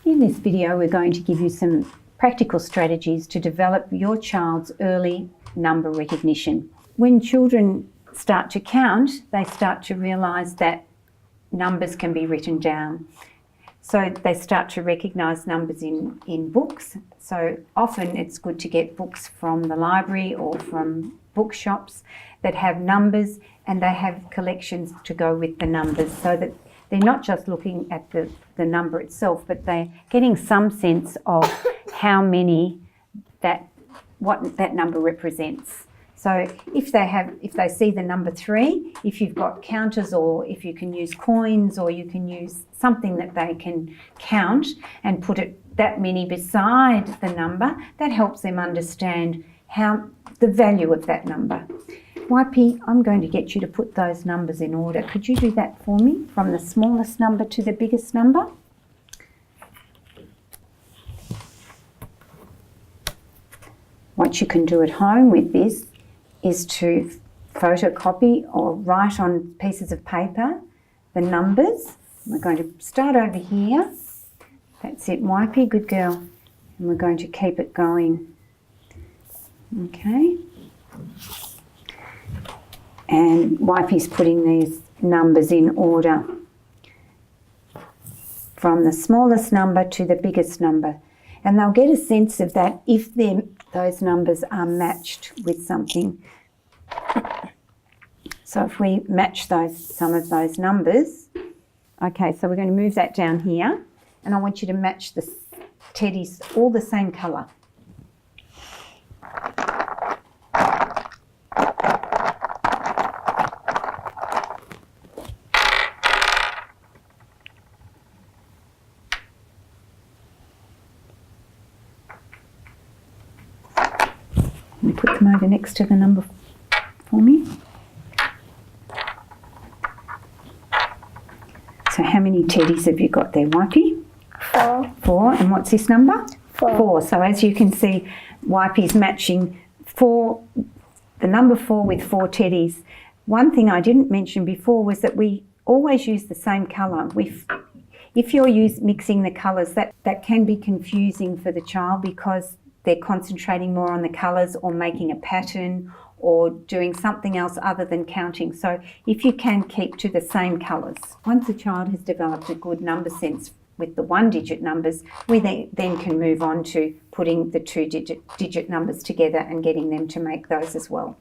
In this video, we're going to give you some practical strategies to develop your child's early number recognition. When children start to count, they start to realise that numbers can be written down. So they start to recognise numbers in books. So often it's good to get books from the library or from bookshops that have numbers, and they have collections to go with the numbers, so that they're not just looking at the number itself, but they're getting some sense of how many what that number represents. So if they see the number 3, if you've got counters, or if you can use coins, or you can use something that they can count and put it that many beside the number, that helps them understand the value of that number. YP, I'm going to get you to put those numbers in order. Could you do that for me, from the smallest number to the biggest number? What you can do at home with this is to photocopy or write on pieces of paper the numbers. We're going to start over here. That's it, YP, good girl. And we're going to keep it going. Okay. And YP's putting these numbers in order from the smallest number to the biggest number. And they'll get a sense of that if those numbers are matched with something. So if we match some of those numbers, okay, so we're going to move that down here, and I want you to match the teddies all the same colour. Put them over next to the number for me. So how many teddies have you got there, YP? 4. 4. And what's this number? 4. 4. So as you can see, YP's matching the number 4 with 4 teddies. One thing I didn't mention before was that we always use the same colour. If you're mixing the colours, that can be confusing for the child, because they're concentrating more on the colours, or making a pattern, or doing something else other than counting. So if you can keep to the same colours. Once a child has developed a good number sense with the 1-digit numbers, we then can move on to putting the 2-digit numbers together and getting them to make those as well.